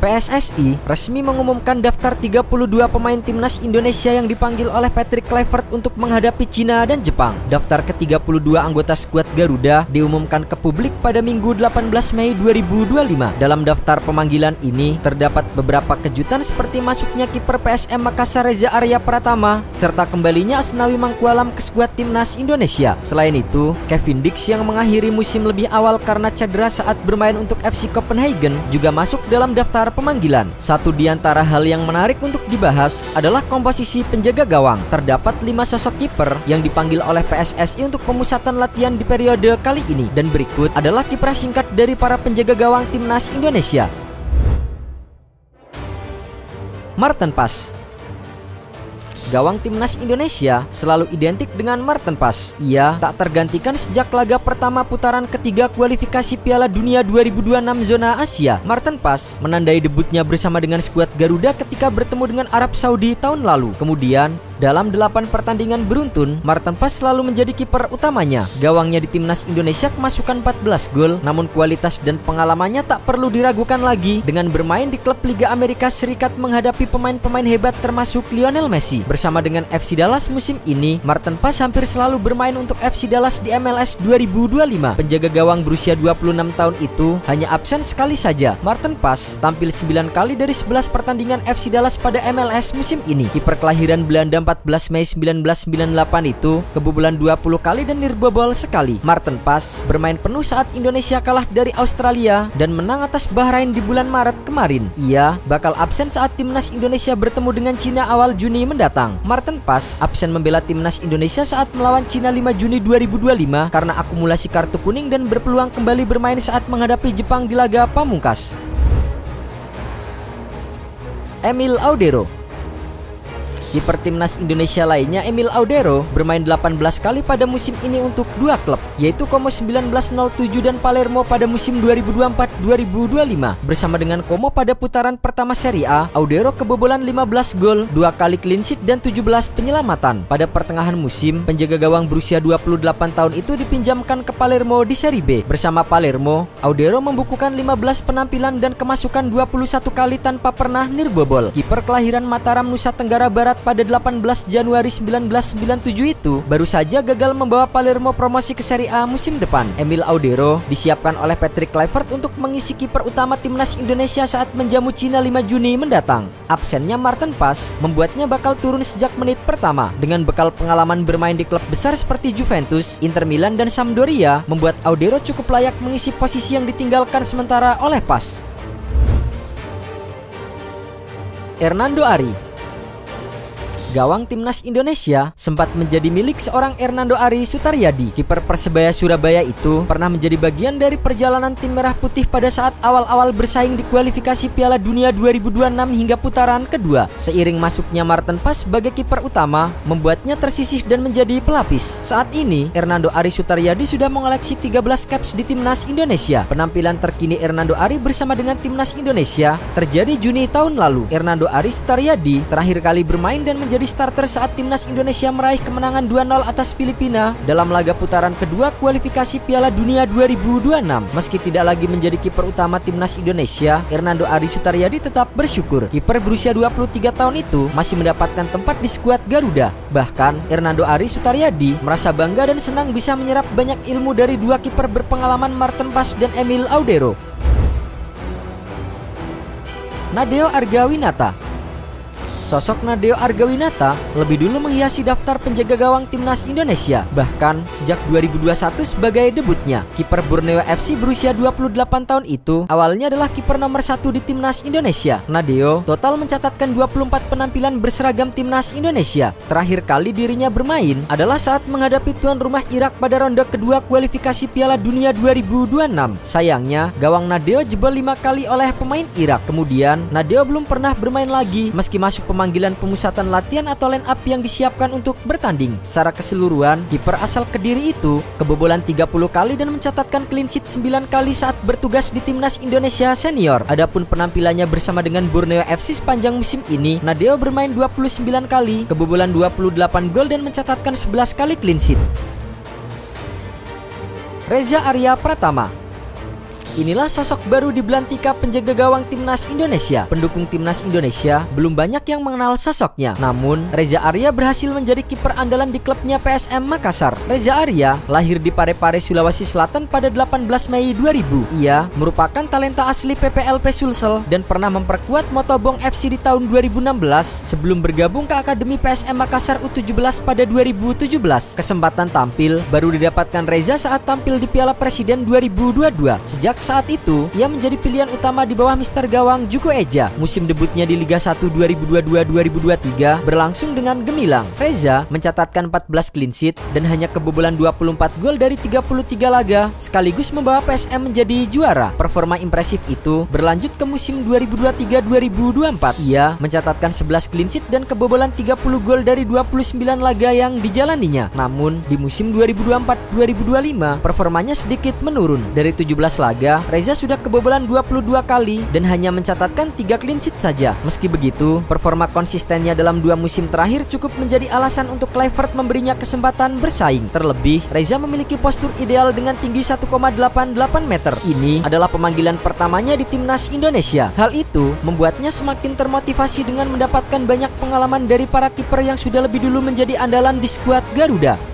PSSI resmi mengumumkan daftar 32 pemain timnas Indonesia yang dipanggil oleh Patrick Kluivert untuk menghadapi Cina dan Jepang. Daftar ke-32 anggota skuad Garuda diumumkan ke publik pada Minggu 18 Mei 2025. Dalam daftar pemanggilan ini terdapat beberapa kejutan seperti masuknya kiper PSM Makassar Reza Arya Pratama serta kembalinya Asnawi Mangkualam ke skuad timnas Indonesia. Selain itu, Kevin Dix yang mengakhiri musim lebih awal karena cedera saat bermain untuk FC Copenhagen juga masuk dalam daftar pemanggilan. Satu di antara hal yang menarik untuk dibahas adalah komposisi penjaga gawang. Terdapat 5 sosok kiper yang dipanggil oleh PSSI untuk pemusatan latihan di periode kali ini, dan berikut adalah kiprah singkat dari para penjaga gawang timnas Indonesia. Maarten Pas. Gawang timnas Indonesia selalu identik dengan Maarten Pas. Ia tak tergantikan sejak laga pertama putaran ketiga kualifikasi Piala Dunia 2026 zona Asia. Maarten Pas menandai debutnya bersama dengan skuad Garuda ketika bertemu dengan Arab Saudi tahun lalu. Kemudian, dalam 8 pertandingan beruntun, Maarten Pas selalu menjadi kiper utamanya. Gawangnya di timnas Indonesia kemasukan 14 gol, namun kualitas dan pengalamannya tak perlu diragukan lagi dengan bermain di klub Liga Amerika Serikat menghadapi pemain-pemain hebat termasuk Lionel Messi. Bersama dengan FC Dallas musim ini, Maarten Pas hampir selalu bermain untuk FC Dallas di MLS 2025. Penjaga gawang berusia 26 tahun itu hanya absen sekali saja. Maarten Pas tampil 9 kali dari 11 pertandingan FC Dallas pada MLS musim ini. Kiper kelahiran Belanda 14 Mei 1998 itu kebobolan 20 kali dan nirbobol sekali. Maarten Pas bermain penuh saat Indonesia kalah dari Australia dan menang atas Bahrain di bulan Maret kemarin. Ia bakal absen saat timnas Indonesia bertemu dengan Cina awal Juni mendatang. Maarten Pas absen membela timnas Indonesia saat melawan Cina 5 Juni 2025 karena akumulasi kartu kuning dan berpeluang kembali bermain saat menghadapi Jepang di laga pamungkas. Emil Audero. Kiper timnas Indonesia lainnya, Emil Audero, bermain 18 kali pada musim ini untuk 2 klub, yaitu Como 1907 dan Palermo pada musim 2024-2025. Bersama dengan Como pada putaran pertama Serie A, Audero kebobolan 15 gol, 2 kali clean sheet dan 17 penyelamatan. Pada pertengahan musim, penjaga gawang berusia 28 tahun itu dipinjamkan ke Palermo di Serie B. Bersama Palermo, Audero membukukan 15 penampilan dan kemasukan 21 kali tanpa pernah nirbobol. Kiper kelahiran Mataram, Nusa Tenggara Barat pada 18 Januari 1997 itu baru saja gagal membawa Palermo promosi ke Serie A musim depan. Emil Audero disiapkan oleh Patrick Kluivert untuk mengisi kiper utama timnas Indonesia saat menjamu Cina 5 Juni mendatang. Absennya Maarten Pas membuatnya bakal turun sejak menit pertama. Dengan bekal pengalaman bermain di klub besar seperti Juventus, Inter Milan dan Sampdoria, membuat Audero cukup layak mengisi posisi yang ditinggalkan sementara oleh Pas. Hernando Ari. Gawang timnas Indonesia sempat menjadi milik seorang Hernando Ari Sutaryadi. Kiper Persebaya Surabaya itu pernah menjadi bagian dari perjalanan tim merah putih pada saat awal-awal bersaing di kualifikasi Piala Dunia 2026 hingga putaran kedua. Seiring masuknya Maarten Pas sebagai kiper utama, membuatnya tersisih dan menjadi pelapis. Saat ini, Hernando Ari Sutaryadi sudah mengoleksi 13 caps di timnas Indonesia. Penampilan terkini Hernando Ari bersama dengan timnas Indonesia terjadi Juni tahun lalu. Hernando Ari Sutaryadi terakhir kali bermain dan menjadi starter saat timnas Indonesia meraih kemenangan 2-0 atas Filipina dalam laga putaran kedua kualifikasi Piala Dunia 2026. Meski tidak lagi menjadi kiper utama timnas Indonesia, Hernando Ari Sutaryadi tetap bersyukur. Kiper berusia 23 tahun itu masih mendapatkan tempat di skuad Garuda. Bahkan, Hernando Ari Sutaryadi merasa bangga dan senang bisa menyerap banyak ilmu dari 2 kiper berpengalaman, Maarten Pas dan Emil Audero. Nadeo Argawinata. Sosok Nadeo Argawinata lebih dulu menghiasi daftar penjaga gawang timnas Indonesia, bahkan sejak 2021 sebagai debutnya. Kiper Borneo FC berusia 28 tahun itu awalnya adalah kiper nomor 1 di timnas Indonesia. Nadeo total mencatatkan 24 penampilan berseragam timnas Indonesia. Terakhir kali dirinya bermain adalah saat menghadapi tuan rumah Irak pada ronde kedua kualifikasi Piala Dunia 2026. Sayangnya, gawang Nadeo jebol 5 kali oleh pemain Irak. Kemudian, Nadeo belum pernah bermain lagi meski masuk pemanggilan pemusatan latihan atau line up yang disiapkan untuk bertanding. Secara keseluruhan, kiper asal Kediri itu kebobolan 30 kali dan mencatatkan clean sheet 9 kali saat bertugas di timnas Indonesia senior. Adapun penampilannya bersama dengan Borneo FC sepanjang musim ini, Nadeo bermain 29 kali, kebobolan 28 gol dan mencatatkan 11 kali clean sheet. Reza Arya Pratama. Inilah sosok baru di belantika penjaga gawang timnas Indonesia. Pendukung timnas Indonesia belum banyak yang mengenal sosoknya. Namun, Reza Arya berhasil menjadi kiper andalan di klubnya PSM Makassar. Reza Arya lahir di Parepare, Sulawesi Selatan pada 18 Mei 2000. Ia merupakan talenta asli PPLP Sulsel dan pernah memperkuat Motobong FC di tahun 2016 sebelum bergabung ke Akademi PSM Makassar U17 pada 2017. Kesempatan tampil baru didapatkan Reza saat tampil di Piala Presiden 2022. Sejak saat itu, ia menjadi pilihan utama di bawah Mister Gawang Juko Eja. Musim debutnya di Liga 1 2022-2023 berlangsung dengan gemilang. Reza mencatatkan 14 clean sheet dan hanya kebobolan 24 gol dari 33 laga, sekaligus membawa PSM menjadi juara. Performa impresif itu berlanjut ke musim 2023-2024. Ia mencatatkan 11 clean sheet dan kebobolan 30 gol dari 29 laga yang dijalaninya. Namun, di musim 2024-2025, performanya sedikit menurun. Dari 17 laga, Reza sudah kebobolan 22 kali dan hanya mencatatkan 3 clean sheet saja. Meski begitu, performa konsistennya dalam 2 musim terakhir cukup menjadi alasan untuk Kluivert memberinya kesempatan bersaing. Terlebih, Reza memiliki postur ideal dengan tinggi 1,88 meter. Ini adalah pemanggilan pertamanya di timnas Indonesia. Hal itu membuatnya semakin termotivasi dengan mendapatkan banyak pengalaman dari para kiper yang sudah lebih dulu menjadi andalan di skuad Garuda.